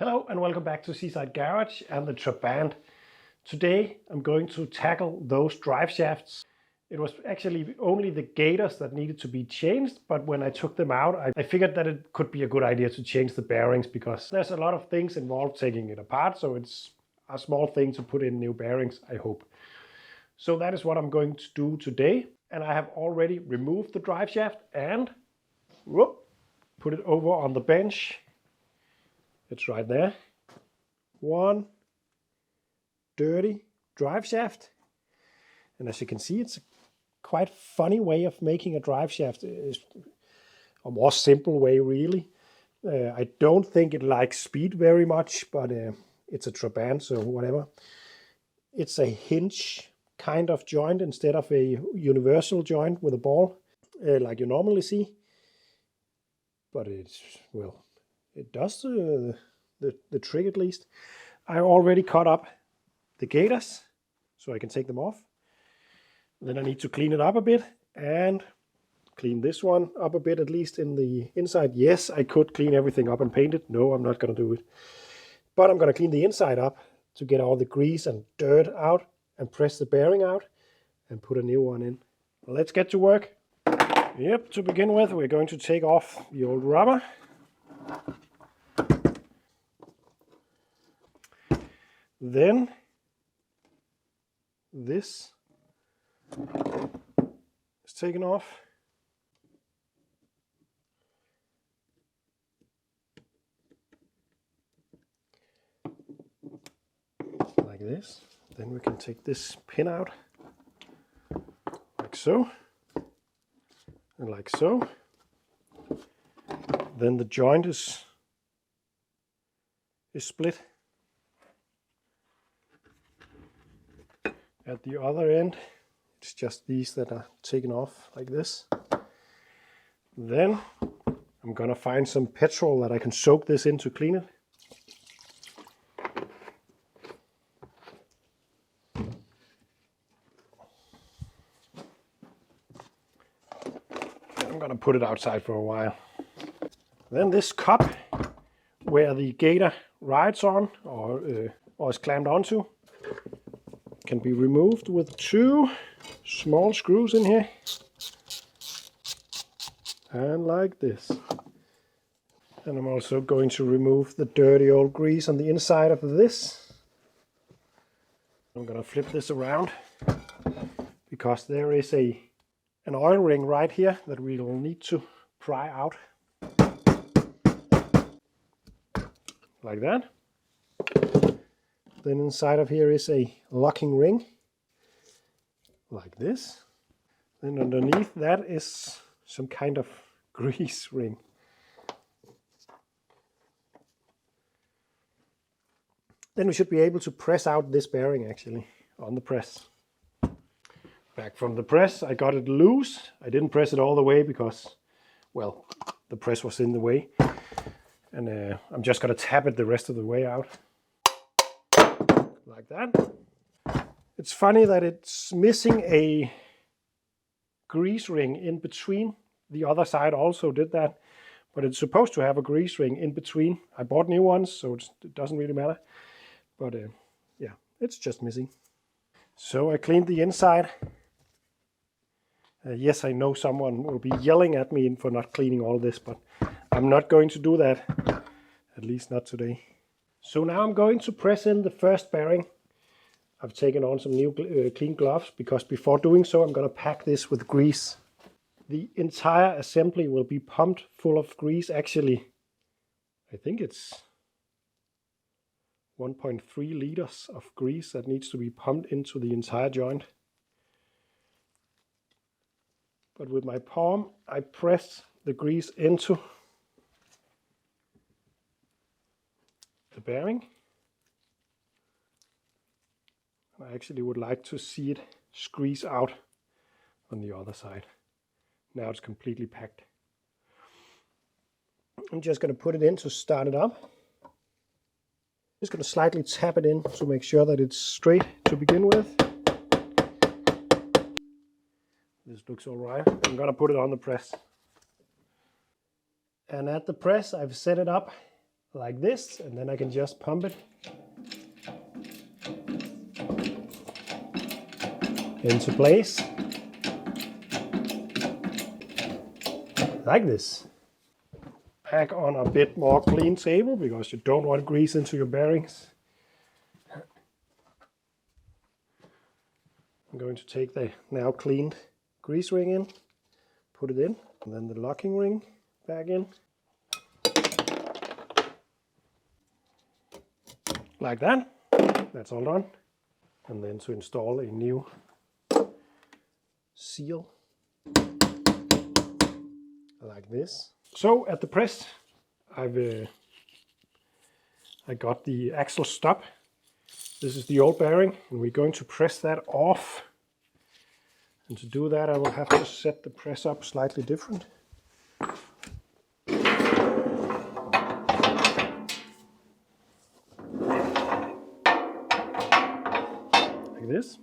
Hello and welcome back to Seaside Garage and the Trabant. Today I'm going to tackle those drive shafts. It was actually only the gaiters that needed to be changed, but when I took them out I figured that it could be a good idea to change the bearings because there's a lot of things involved taking it apart, so it's a small thing to put in new bearings, I hope. So that is what I'm going to do today, and I have already removed the drive shaft and put it over on the bench. It's right there. One dirty drive shaft. And as you can see, it's a quite funny way of making a drive shaft. It's a more simple way, really. I don't think it likes speed very much, but it's a Trabant, so whatever. It's a hinge kind of joint instead of a universal joint with a ball, like you normally see. But it's, well, it does the trick at least. I already cut up the gaiters so I can take them off. Then I need to clean it up a bit and clean this one up a bit, at least in the inside. Yes, I could clean everything up and paint it. No, I'm not going to do it. But I'm going to clean the inside up to get all the grease and dirt out and press the bearing out and put a new one in. Let's get to work. Yep, to begin with, we're going to take off the old rubber. Then this is taken off. Like this. Then we can take this pin out, like so. And like so. Then the joint is split. At the other end, it's just these that are taken off like this. Then I'm gonna find some petrol that I can soak this in to clean it. I'm gonna put it outside for a while. Then this cup where the gaiter rides on or is clamped onto can be removed with two small screws in here. And like this. And I'm also going to remove the dirty old grease on the inside of this. I'm gonna flip this around because there is an oil ring right here that we'll need to pry out. Like that. Then inside of here is a locking ring. Like this. Then underneath that is some kind of grease ring. Then we should be able to press out this bearing actually on the press. Back from the press, I got it loose. I didn't press it all the way because, well, the press was in the way. And I'm just gonna tap it the rest of the way out. Like that. It's funny that it's missing a grease ring in between. The other side also did that, but it's supposed to have a grease ring in between. I bought new ones, so it doesn't really matter. But yeah, it's just missing. So I cleaned the inside. Yes, I know someone will be yelling at me for not cleaning all this, but I'm not going to do that. At least not today. So now I'm going to press in the first bearing. I've taken on some new clean gloves because before doing so I'm going to pack this with grease. The entire assembly will be pumped full of grease. Actually, I think it's 1.3 liters of grease that needs to be pumped into the entire joint. But with my palm, I press the grease into the bearing. I actually would like to see it squeeze out on the other side. Now it's completely packed. I'm just going to put it in to start it up. Just going to slightly tap it in to make sure that it's straight to begin with. This looks all right. I'm going to put it on the press. And at the press, I've set it up like this, and then I can just pump it into place like this. Back on a bit more clean table because you don't want grease into your bearings. I'm going to take the now cleaned grease ring in, put it in, and then the locking ring back in. Like that. That's all done. And then to install a new seal like this. So at the press, I got the axle stop. This is the old bearing, and we're going to press that off. And to do that, I will have to set the press up slightly different. Like this.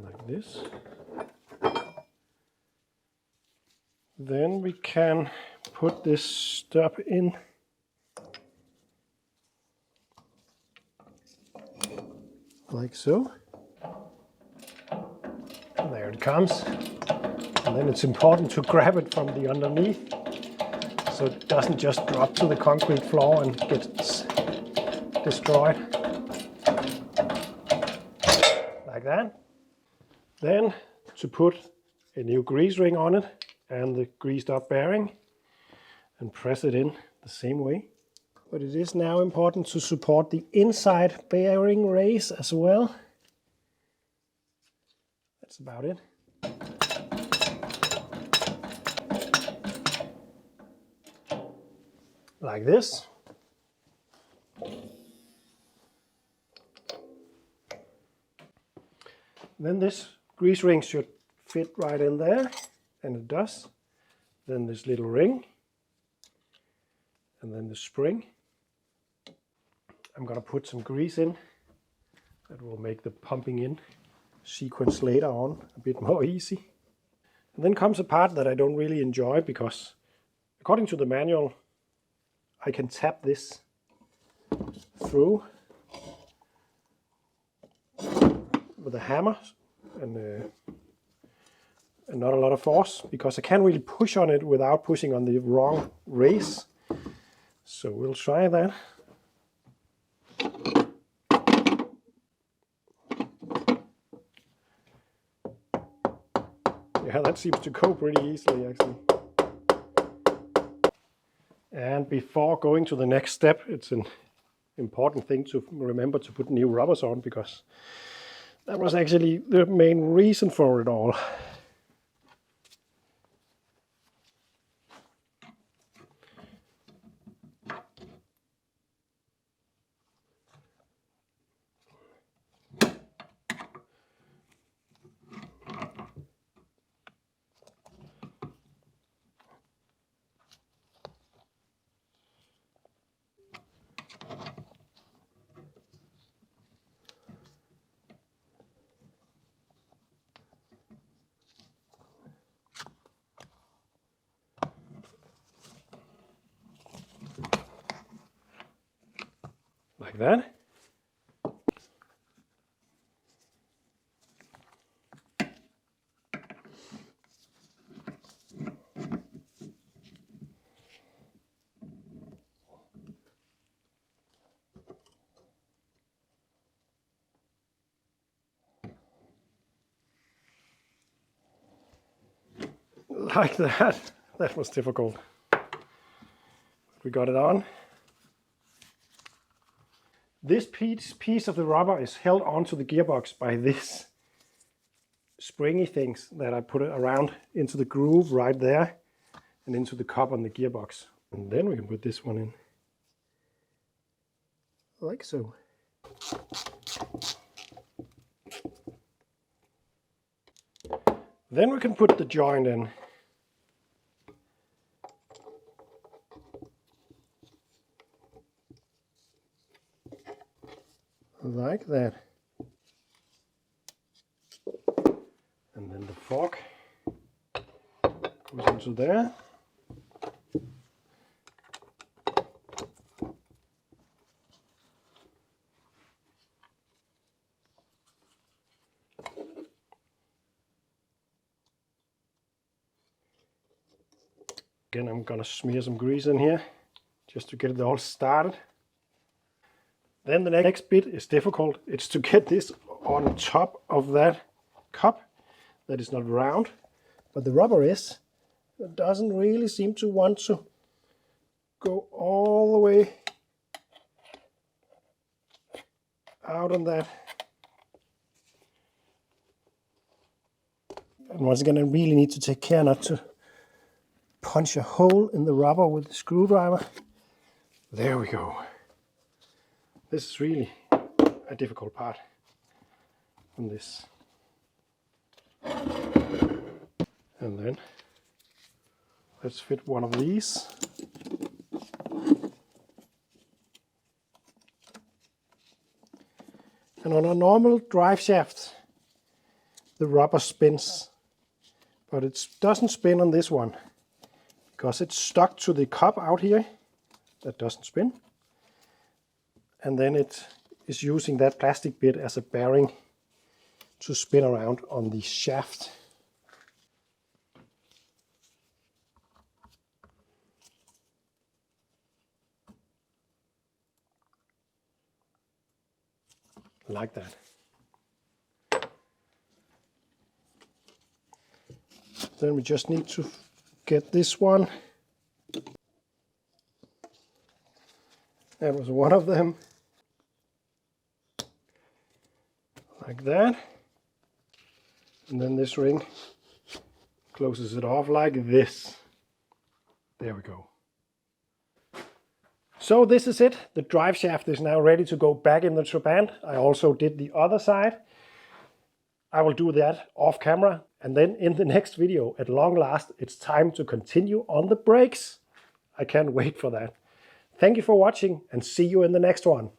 Like this. Then we can put this stop in like so. And there it comes. And then it's important to grab it from the underneath so it doesn't just drop to the concrete floor and gets destroyed. Like that. Then to put a new grease ring on it and the greased up bearing and press it in the same way. But it is now important to support the inside bearing race as well. That's about it. Like this. Then this grease ring should fit right in there, and it does. Then this little ring, and then the spring. I'm gonna put some grease in. That will make the pumping in sequence later on a bit more easy. And then comes a part that I don't really enjoy because according to the manual, I can tap this through with a hammer and not a lot of force, because I can't really push on it without pushing on the wrong race. So we'll try that. Yeah, that seems to go pretty easily actually. And before going to the next step, it's an important thing to remember to put new rubbers on, because that was actually the main reason for it all. Like that. Like that. That was difficult. We got it on. This piece of the rubber is held onto the gearbox by this springy things that I put it around into the groove right there and into the cup on the gearbox. And then we can put this one in. Like so. Then we can put the joint in. Like that. And then the fork goes into there. Again, I'm gonna smear some grease in here just to get it all started. Then the next bit is difficult. It's to get this on top of that cup that is not round, but the rubber is. It doesn't really seem to want to go all the way out on that. And once again, I really need to take care not to punch a hole in the rubber with the screwdriver. There we go. This is really a difficult part on this. And then let's fit one of these. And on a normal drive shaft, the rubber spins, but it doesn't spin on this one because it's stuck to the cup out here. That doesn't spin. And then it is using that plastic bit as a bearing to spin around on the shaft. Like that. Then we just need to get this one. That was one of them. Like that. And then this ring closes it off like this. There we go. So this is it. The drive shaft is now ready to go back in the Trabant. I also did the other side. I will do that off camera. And then in the next video, at long last, it's time to continue on the brakes. I can't wait for that. Thank you for watching and see you in the next one.